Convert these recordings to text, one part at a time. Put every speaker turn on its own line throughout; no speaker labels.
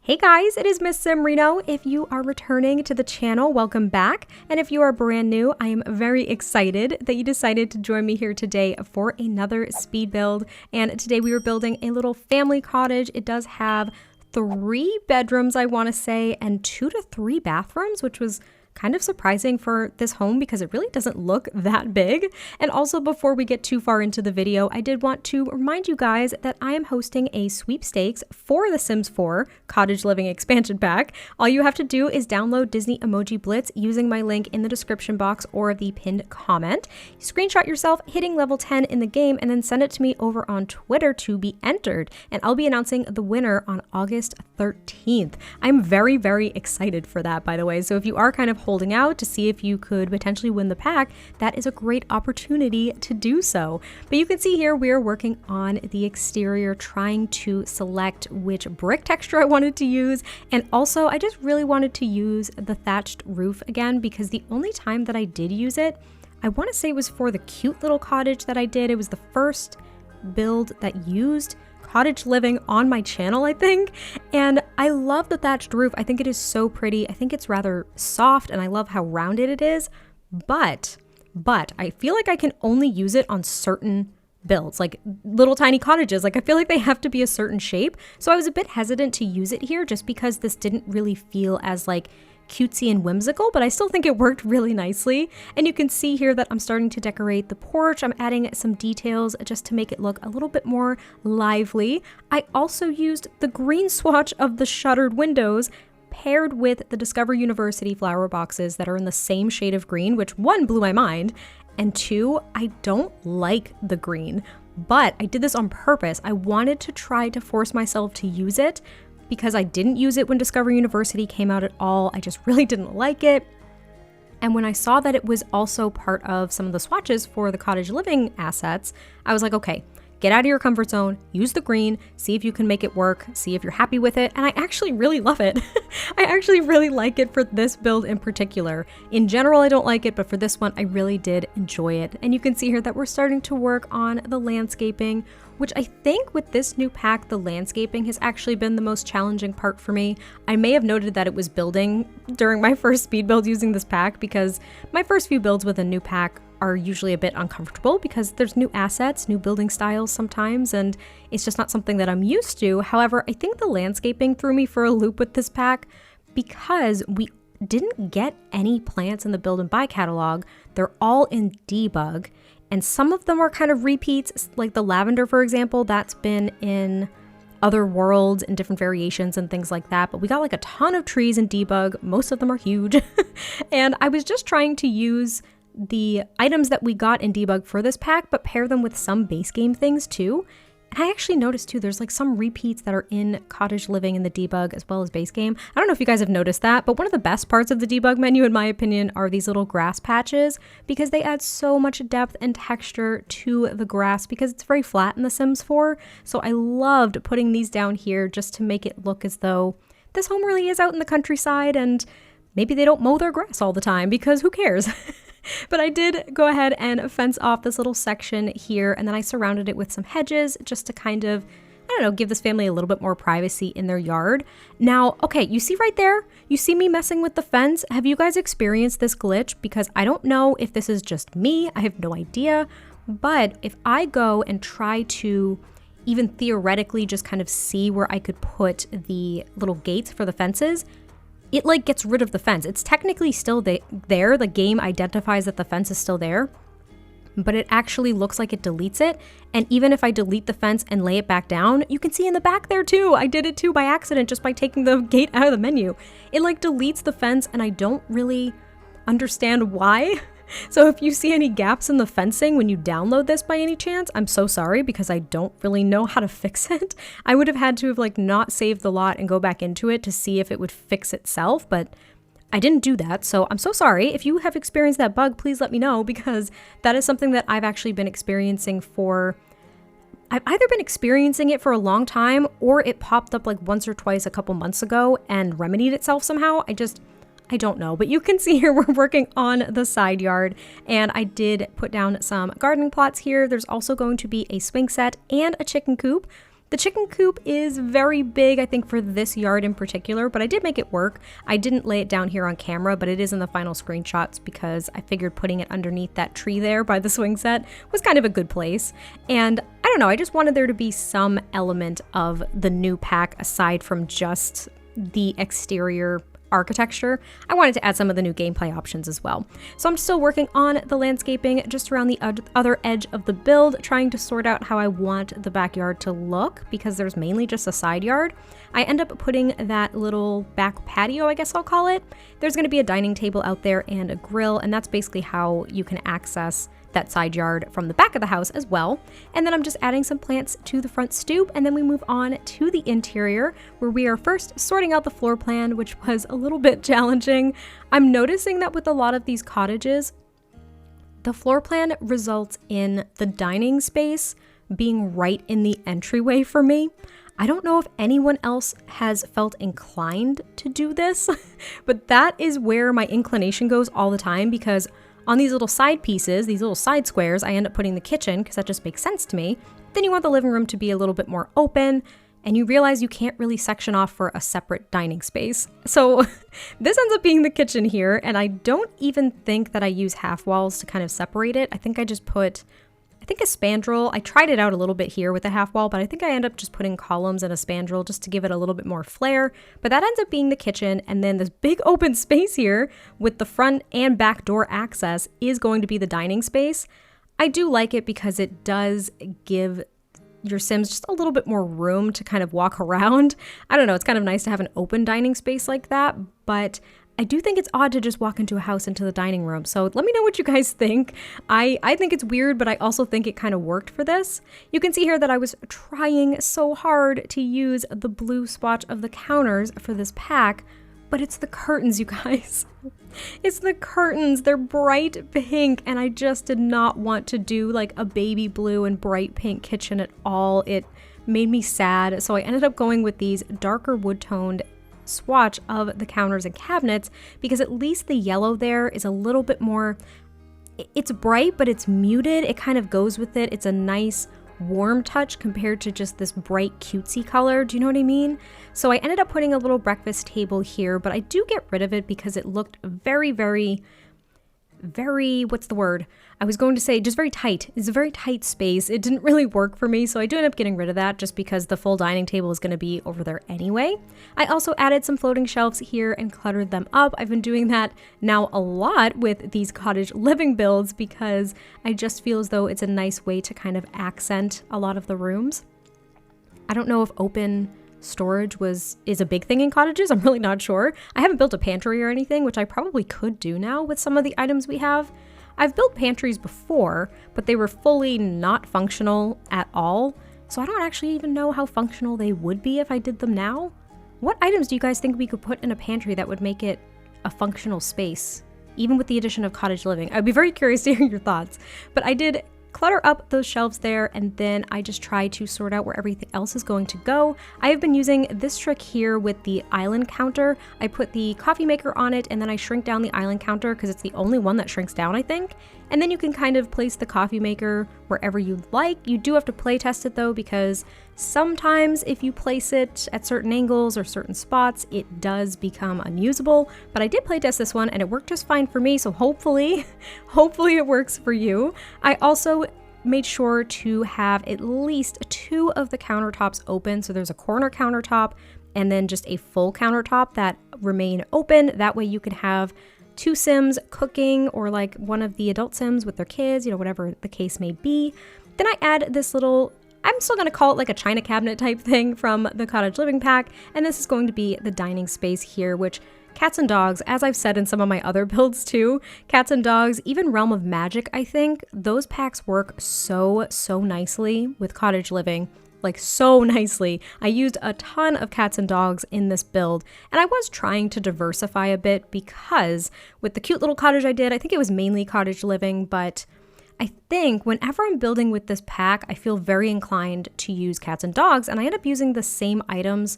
Hey guys, it is MissSimReno. If you are returning to the channel, welcome back. And if you are brand new, I am very excited that you decided to join me here today for another speed build. And today we are building a little family cottage. It does have 3 bedrooms, I want to say, and 2 to 3 bathrooms, which was kind of surprising for this home because it really doesn't look that big. And also, before we get too far into the video, I did want to remind you guys that I am hosting a sweepstakes for The Sims 4 Cottage Living Expansion Pack. All you have to do is download Disney Emoji Blitz using my link in the description box or the pinned comment. Screenshot yourself hitting level 10 in the game and then send it to me over on Twitter to be entered. And I'll be announcing the winner on August 13th. I'm very, very excited for that, by the way. So if you are kind of holding out to see if you could potentially win the pack, that is a great opportunity to do so. But you can see here we're working on the exterior, trying to select which brick texture I wanted to use, and also I just really wanted to use the thatched roof again because the only time that I did use it, I want to say it was for the cute little cottage that I did. It was the first build that used cottage living on my channel, I think, and I love the thatched roof. I think it is so pretty. I think it's rather soft and I love how rounded it is, but I feel like I can only use it on certain builds, like little tiny cottages. Like I feel like they have to be a certain shape, so I was a bit hesitant to use it here just because this didn't really feel as like cutesy and whimsical, but I still think it worked really nicely. And you can see here that I'm starting to decorate the porch. I'm adding some details just to make it look a little bit more lively. I also used the green swatch of the shuttered windows paired with the Discover University flower boxes that are in the same shade of green, which 1, blew my mind, and 2, I don't like the green, but I did this on purpose. I wanted to try to force myself to use it because I didn't use it when Discover University came out at all. I just really didn't like it. And when I saw that it was also part of some of the swatches for the cottage living assets, I was like, okay, get out of your comfort zone, use the green, see if you can make it work, see if you're happy with it. And I actually really love it. I actually really like it for this build in particular. In general, I don't like it, but for this one, I really did enjoy it. And you can see here that we're starting to work on the landscaping, which I think with this new pack, the landscaping has actually been the most challenging part for me. I may have noted that it was building during my first speed build using this pack because my first few builds with a new pack are usually a bit uncomfortable because there's new assets, new building styles sometimes, and it's just not something that I'm used to. However, I think the landscaping threw me for a loop with this pack because we didn't get any plants in the build and buy catalog. They're all in debug, and some of them are kind of repeats, like the lavender, for example, that's been in other worlds and different variations and things like that. But we got like a ton of trees in debug. Most of them are huge. And I was just trying to use the items that we got in debug for this pack, but pair them with some base game things too. And I actually noticed too, there's like some repeats that are in cottage living in the debug as well as base game. I don't know if you guys have noticed that, but one of the best parts of the debug menu, in my opinion, are these little grass patches because they add so much depth and texture to the grass because it's very flat in The Sims 4. So I loved putting these down here just to make it look as though this home really is out in the countryside, and maybe they don't mow their grass all the time because who cares? But I did go ahead and fence off this little section here, and then I surrounded it with some hedges just to kind of, I don't know, give this family a little bit more privacy in their yard. Now, okay, you see right there? You see me messing with the fence? Have you guys experienced this glitch? Because I don't know if this is just me. I have no idea. But if I go and try to even theoretically just kind of see where I could put the little gates for the fences, it like gets rid of the fence. It's technically still there. The game identifies that the fence is still there, but it actually looks like it deletes it. And even if I delete the fence and lay it back down, you can see in the back there too. I did it too by accident just by taking the gate out of the menu. It like deletes the fence and I don't really understand why. So if you see any gaps in the fencing when you download this by any chance, I'm so sorry because I don't really know how to fix it. I would have had to have like not saved the lot and go back into it to see if it would fix itself, but I didn't do that. So I'm so sorry. If you have experienced that bug, please let me know because that is something that I've actually been experiencing I've either been experiencing it for a long time or it popped up like once or twice a couple months ago and remedied itself somehow. I don't know, but you can see here we're working on the side yard, and I did put down some gardening plots here. There's also going to be a swing set and a chicken coop. The chicken coop is very big, I think, for this yard in particular, but I did make it work. I didn't lay it down here on camera, but it is in the final screenshots because I figured putting it underneath that tree there by the swing set was kind of a good place. And I don't know, I just wanted there to be some element of the new pack aside from just the exterior architecture. I wanted to add some of the new gameplay options as well. So I'm still working on the landscaping just around the other edge of the build, trying to sort out how I want the backyard to look because there's mainly just a side yard. I end up putting that little back patio, I guess I'll call it. There's going to be a dining table out there and a grill, and that's basically how you can access that side yard from the back of the house as well. And then I'm just adding some plants to the front stoop, and then we move on to the interior where we are first sorting out the floor plan, which was a little bit challenging. I'm noticing that with a lot of these cottages, the floor plan results in the dining space being right in the entryway for me. I don't know if anyone else has felt inclined to do this, but that is where my inclination goes all the time, because on these little side pieces, these little side squares, I end up putting the kitchen because that just makes sense to me. Then you want the living room to be a little bit more open, and you realize you can't really section off for a separate dining space. So this ends up being the kitchen here, and I don't even think that I use half walls to kind of separate it. I think I just put, a spandrel. I tried it out a little bit here with a half wall, but I think I end up just putting columns and a spandrel just to give it a little bit more flair. But that ends up being the kitchen, and then this big open space here with the front and back door access is going to be the dining space. I do like it because it does give your Sims just a little bit more room to kind of walk around. I don't know, it's kind of nice to have an open dining space like that, but I do think it's odd to just walk into a house into the dining room. So let me know what you guys think. I think it's weird, but I also think it kind of worked for this. You can see here that I was trying so hard to use the blue swatch of the counters for this pack, but it's the curtains, you guys. It's the curtains. They're bright pink, and I just did not want to do like a baby blue and bright pink kitchen at all. It made me sad. So I ended up going with these darker wood-toned swatch of the counters and cabinets because at least the yellow there is a little bit more, it's bright, but it's muted. It kind of goes with it. It's a nice warm touch compared to just this bright cutesy color. Do you know what I mean? So I ended up putting a little breakfast table here, but I do get rid of it because it looked very, what's the word? I was going to say just very tight. It's a very tight space. It didn't really work for me, so I do end up getting rid of that just because the full dining table is going to be over there anyway. I also added some floating shelves here and cluttered them up. I've been doing that now a lot with these cottage living builds because I just feel as though it's a nice way to kind of accent a lot of the rooms. I don't know if open storage is a big thing in cottages. I'm really not sure. I haven't built a pantry or anything, which I probably could do now with some of the items we have. I've built pantries before, but they were fully not functional at all. So I don't actually even know how functional they would be if I did them now. What items do you guys think we could put in a pantry that would make it a functional space, even with the addition of cottage living? I'd be very curious to hear your thoughts. But I did clutter up those shelves there, and then I just try to sort out where everything else is going to go. I have been using this trick here with the island counter. I put the coffee maker on it, and then I shrink down the island counter because it's the only one that shrinks down, I think. And then you can kind of place the coffee maker wherever you like. You do have to play test it though, because sometimes if you place it at certain angles or certain spots, it does become unusable. But I did play test this one and it worked just fine for me, so hopefully it works for you. I also made sure to have at least 2 of the countertops open. So there's a corner countertop and then just a full countertop that remain open. That way you can have 2 Sims cooking, or like one of the adult Sims with their kids, you know, whatever the case may be. Then I add this little, I'm still going to call it like a china cabinet type thing from the cottage living pack. And this is going to be the dining space here, which cats and dogs, as I've said in some of my other builds too, cats and dogs, even Realm of Magic, I think those packs work so nicely with cottage living. Like so nicely. I used a ton of cats and dogs in this build, and I was trying to diversify a bit because with the cute little cottage I did, I think it was mainly cottage living, but I think whenever I'm building with this pack, I feel very inclined to use cats and dogs, and I end up using the same items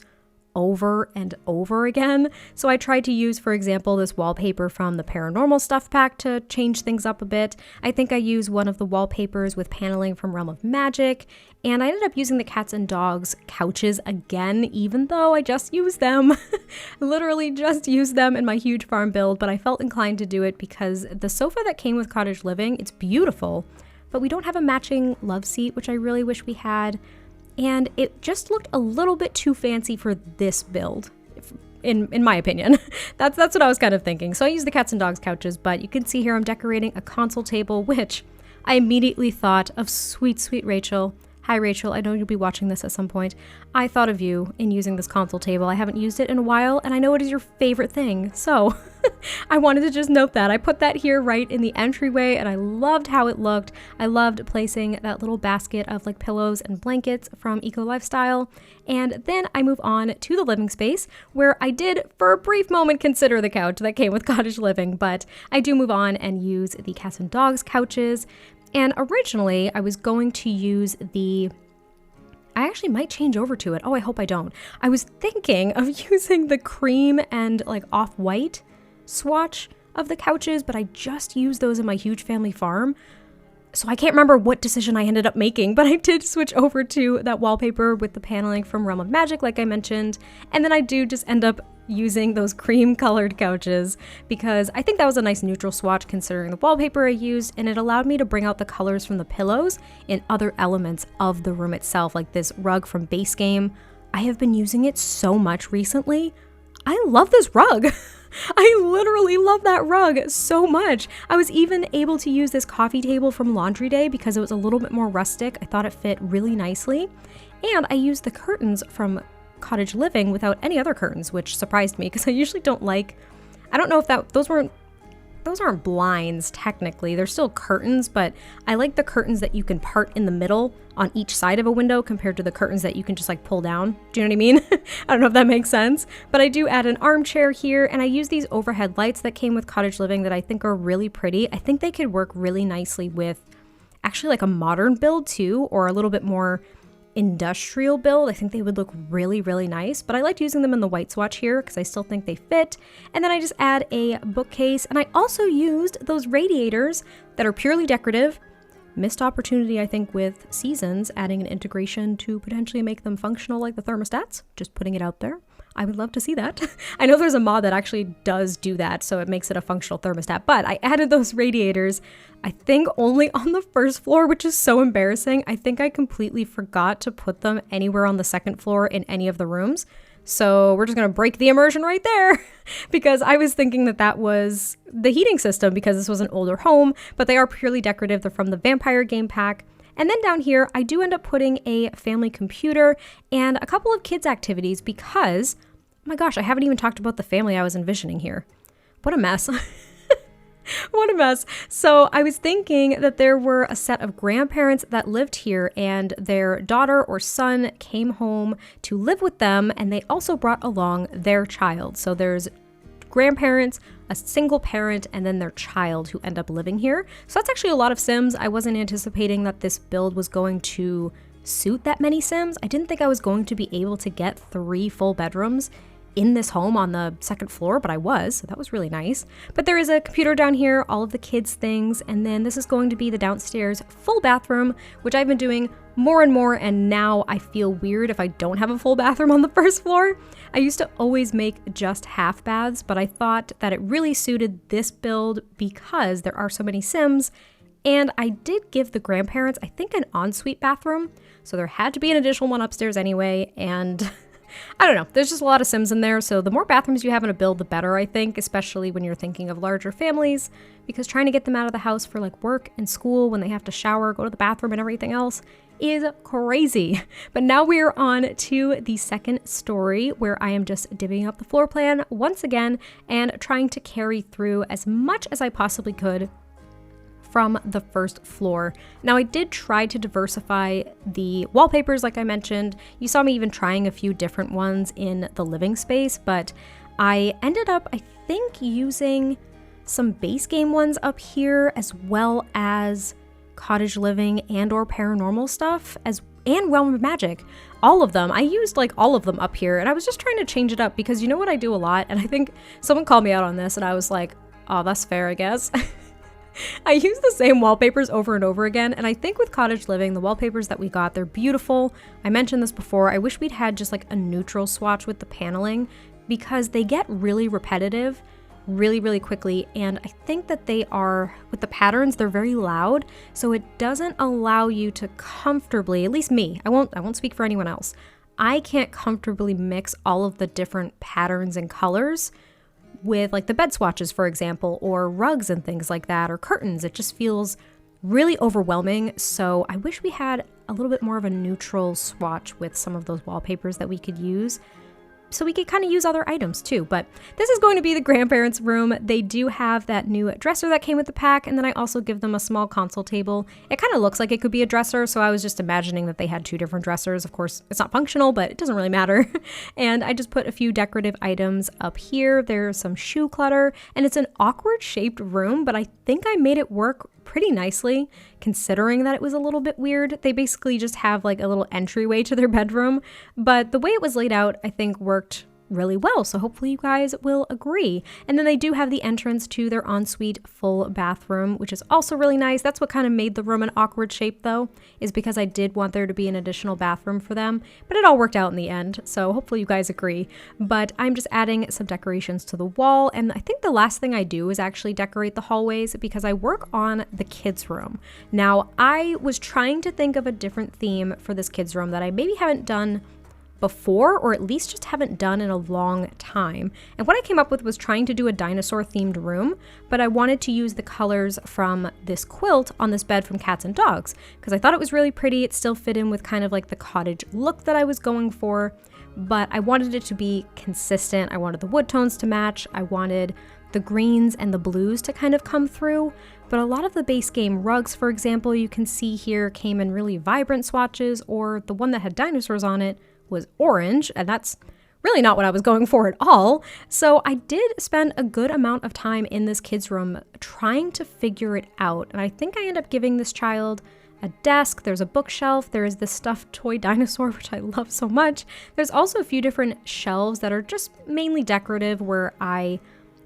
over and over again. So I tried to use, for example, this wallpaper from the Paranormal Stuff Pack to change things up a bit. I think I used one of the wallpapers with paneling from Realm of Magic, and I ended up using the cats and dogs couches again, even though I just used them. Literally just used them in my huge farm build, but I felt inclined to do it because the sofa that came with Cottage Living, it's beautiful, but we don't have a matching love seat, which I really wish we had. And it just looked a little bit too fancy for this build, in my opinion. That's what I was kind of thinking. So I used the cats and dogs couches, but you can see here I'm decorating a console table, which I immediately thought of sweet, sweet Rachel. Hi, Rachel. I know you'll be watching this at some point. I thought of you in using this console table. I haven't used it in a while, and I know it is your favorite thing. So I wanted to just note that. I put that here right in the entryway, and I loved how it looked. I loved placing that little basket of like pillows and blankets from Eco Lifestyle. And then I move on to the living space, where I did, for a brief moment, consider the couch that came with Cottage Living, but I do move on and use the cats and dogs couches. And originally, I was going to use I actually might change over to it. Oh, I hope I don't. I was thinking of using the cream and like off-white swatch of the couches, but I just used those in my huge family farm. So I can't remember what decision I ended up making, but I did switch over to that wallpaper with the paneling from Realm of Magic, like I mentioned. And then I do just end up using those cream colored couches because I think that was a nice neutral swatch considering the wallpaper I used, and it allowed me to bring out the colors from the pillows in other elements of the room itself, like this rug from Base Game. I have been using it so much recently. I love this rug. I literally love that rug so much. I was even able to use this coffee table from Laundry Day because it was a little bit more rustic. I thought it fit really nicely. And I used the curtains from Cottage Living without any other curtains, which surprised me because I usually don't like, I don't know if those aren't blinds technically, they're still curtains, but I like the curtains that you can part in the middle on each side of a window compared to the curtains that you can just like pull down. Do you know what I mean? I don't know if that makes sense, but I do add an armchair here, and I use these overhead lights that came with Cottage Living that I think are really pretty. I think they could work really nicely with actually like a modern build too, or a little bit more industrial build. I think they would look really, really nice, but I liked using them in the white swatch here because I still think they fit. And then I just add a bookcase, and I also used those radiators that are purely decorative. Missed opportunity, I think, with Seasons, adding an integration to potentially make them functional like the thermostats. Just putting it out there. I would love to see that. I know there's a mod that actually does do that, so it makes it a functional thermostat, but I added those radiators, I think only on the first floor, which is so embarrassing. I think I completely forgot to put them anywhere on the second floor in any of the rooms. So we're just gonna break the immersion right there because I was thinking that was the heating system because this was an older home, but they are purely decorative. They're from the Vampire game pack. And then down here, I do end up putting a family computer and a couple of kids' activities because, oh my gosh, I haven't even talked about the family I was envisioning here. What a mess. What a mess. So I was thinking that there were a set of grandparents that lived here and their daughter or son came home to live with them, and they also brought along their child. So there's grandparents, a single parent, and then their child who end up living here. So that's actually a lot of Sims. I wasn't anticipating that this build was going to suit that many Sims. I didn't think I was going to be able to get 3 full bedrooms in this home on the second floor, but I was, so that was really nice. But there is a computer down here, all of the kids' things, and then this is going to be the downstairs full bathroom, which I've been doing more and more, and now I feel weird if I don't have a full bathroom on the first floor. I used to always make just half baths, but I thought that it really suited this build because there are so many Sims, and I did give the grandparents, I think, an ensuite bathroom, so there had to be an additional one upstairs anyway, and I don't know, there's just a lot of Sims in there, so the more bathrooms you have in a build, the better, I think, especially when you're thinking of larger families, because trying to get them out of the house for like work and school when they have to shower, go to the bathroom, and everything else is crazy. But now we're on to the second story, where I am just divvying up the floor plan once again and trying to carry through as much as I possibly could from the first floor. Now, I did try to diversify the wallpapers, like I mentioned. You saw me even trying a few different ones in the living space, but I ended up, I think, using some base game ones up here, as well as Cottage Living and or paranormal stuff, and Realm of Magic. All of them. I used like all of them up here, and I was just trying to change it up because you know what I do a lot, and I think someone called me out on this, and I was like, oh, that's fair, I guess. I use the same wallpapers over and over again, and I think with Cottage Living, the wallpapers that we got, they're beautiful. I mentioned this before. I wish we'd had just like a neutral swatch with the paneling because they get really repetitive really quickly, and I think that they are, with the patterns, they're very loud, so it doesn't allow you to comfortably, at least me, I won't speak for anyone else, I can't comfortably mix all of the different patterns and colors with like the bed swatches, for example, or rugs and things like that, or curtains. It just feels really overwhelming, so I wish we had a little bit more of a neutral swatch with some of those wallpapers that we could use, so we could kind of use other items too. But this is going to be the grandparents' room. They do have that new dresser that came with the pack, and then I also give them a small console table. It kind of looks like it could be a dresser, so I was just imagining that they had two different dressers. Of course, it's not functional, but it doesn't really matter. And I just put a few decorative items up here. There's some shoe clutter, and it's an awkward shaped room, but I think I made it work pretty nicely considering that it was a little bit weird. They basically just have like a little entryway to their bedroom, but the way it was laid out I think worked really well, so hopefully you guys will agree. And then they do have the entrance to their ensuite full bathroom, which is also really nice. That's what kind of made the room an awkward shape though, is because I did want there to be an additional bathroom for them, but it all worked out in the end, so hopefully you guys agree. But I'm just adding some decorations to the wall, and I think the last thing I do is actually decorate the hallways because I work on the kids' room. Now, I was trying to think of a different theme for this kids' room that I maybe haven't done before, or at least just haven't done in a long time. And what I came up with was trying to do a dinosaur themed room, but I wanted to use the colors from this quilt on this bed from Cats and Dogs because I thought it was really pretty. It still fit in with kind of like the cottage look that I was going for, but I wanted it to be consistent. I wanted the wood tones to match. I wanted the greens and the blues to kind of come through. But a lot of the base game rugs, for example, you can see here came in really vibrant swatches, or the one that had dinosaurs on it was orange, and that's really not what I was going for at all. So I did spend a good amount of time in this kids' room trying to figure it out, and I think I end up giving this child a desk, there's a bookshelf, there is this stuffed toy dinosaur, which I love so much. There's also a few different shelves that are just mainly decorative where I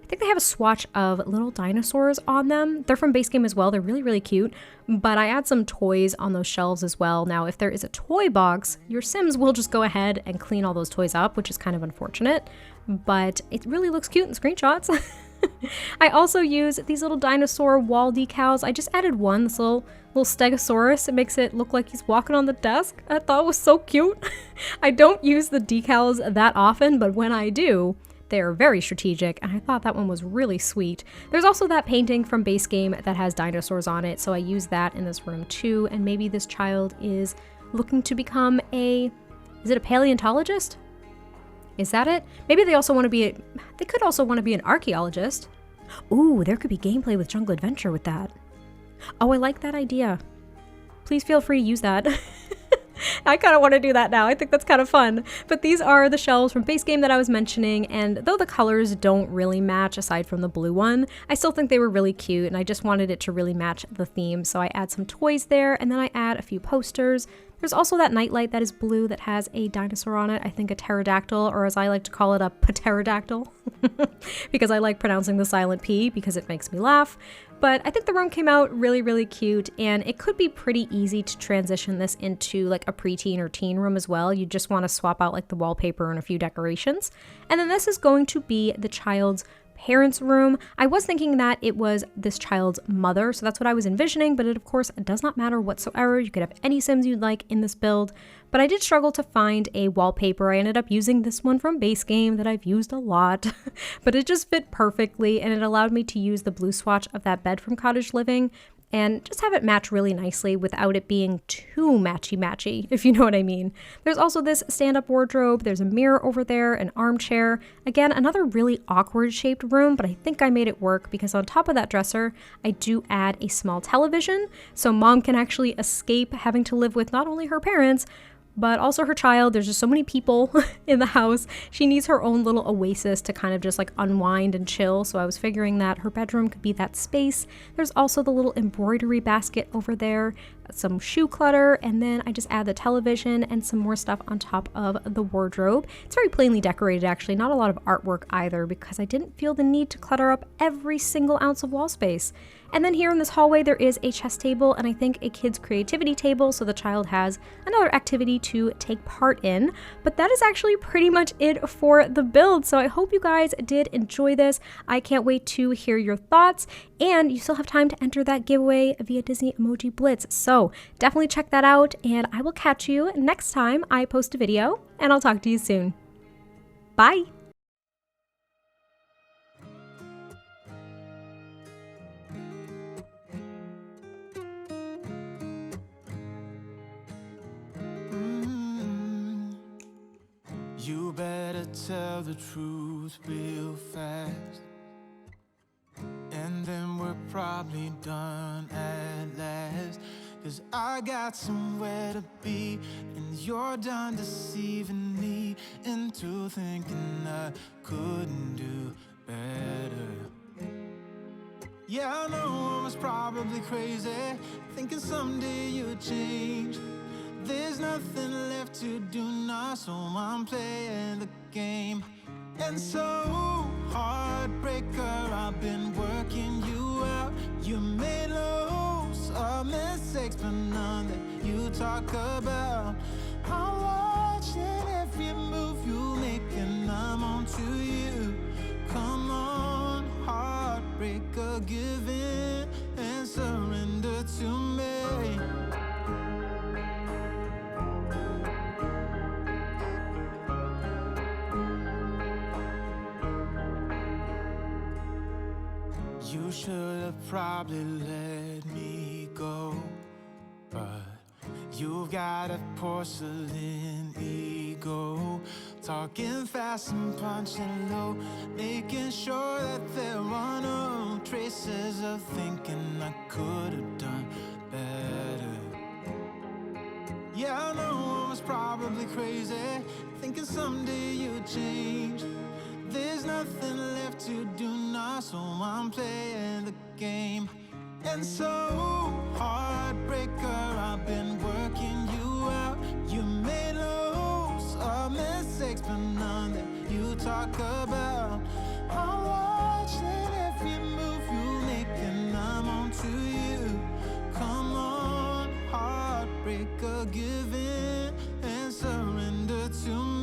think they have a swatch of little dinosaurs on them. They're from base game as well. They're really cute, but I add some toys on those shelves as well. Now, if there is a toy box, your Sims will just go ahead and clean all those toys up, which is kind of unfortunate, but it really looks cute in screenshots. I also use these little dinosaur wall decals. I just added one, this little stegosaurus. It makes it look like he's walking on the desk. I thought it was so cute. I don't use the decals that often, but when I do, they're very strategic, and I thought that one was really sweet. There's also that painting from base game that has dinosaurs on it, so I use that in this room too, and maybe this child is looking to become is it a paleontologist? Is that it? Maybe they also want to be they could also want to be an archaeologist. Ooh, there could be gameplay with Jungle Adventure with that. Oh, I like that idea. Please feel free to use that. I kind of want to do that now. I think that's kind of fun. But these are the shelves from base game that I was mentioning, and though the colors don't really match aside from the blue one, I still think they were really cute, and I just wanted it to really match the theme. So I add some toys there, and then I add a few posters. There's also that nightlight that is blue that has a dinosaur on it. I think a pterodactyl, or as I like to call it, a pterodactyl, because I like pronouncing the silent P because it makes me laugh. But I think the room came out really cute, and it could be pretty easy to transition this into like a preteen or teen room as well. You just want to swap out like the wallpaper and a few decorations. And then this is going to be the child's parents' room. I was thinking that it was this child's mother, so that's what I was envisioning, but it of course does not matter whatsoever. You could have any Sims you'd like in this build, but I did struggle to find a wallpaper. I ended up using this one from base game that I've used a lot, but it just fit perfectly, and it allowed me to use the blue swatch of that bed from Cottage Living and just have it match really nicely without it being too matchy-matchy, if you know what I mean. There's also this stand-up wardrobe, there's a mirror over there, an armchair. Again, another really awkward shaped room, but I think I made it work because on top of that dresser, I do add a small television, so mom can actually escape having to live with not only her parents, but also her child. There's just so many people in the house. She needs her own little oasis to kind of just like unwind and chill. So I was figuring that her bedroom could be that space. There's also the little embroidery basket over there, some shoe clutter, and then I just add the television and some more stuff on top of the wardrobe. It's very plainly decorated actually, not a lot of artwork either, because I didn't feel the need to clutter up every single ounce of wall space. And then here in this hallway there is a chess table and I think a kid's creativity table, so the child has another activity to take part in. But that is actually pretty much it for the build, so I hope you guys did enjoy this. I can't wait to hear your thoughts, and you still have time to enter that giveaway via Disney Emoji Blitz, so definitely check that out, and I will catch you next time I post a video, and I'll talk to you soon. Bye!
You better tell the truth real fast, and then we're probably done at last. 'Cause I got somewhere to be, and you're done deceiving me into thinking I couldn't do better. Yeah, I know I was probably crazy, thinking someday you'd change. There's nothing left to do now, so I'm playing the game. And so, heartbreaker, I've been working you out. You made loads of mistakes, but none that you talk about. I'm watching every move you make, and I'm on to you. Come on, heartbreaker, give in and surrender to me. You should have probably let me go, but you've got a porcelain ego, talking fast and punching low, making sure that there are no traces of thinking I could have done better. Yeah, I know I was probably crazy, thinking someday you'd change. There's nothing left to do now, so I'm playing the game. And so, heartbreaker, I've been working you out. You made loads of mistakes, but none that you talk about. I'm watching every move you make, and I'm on to you. Come on, heartbreaker, give in and surrender to me.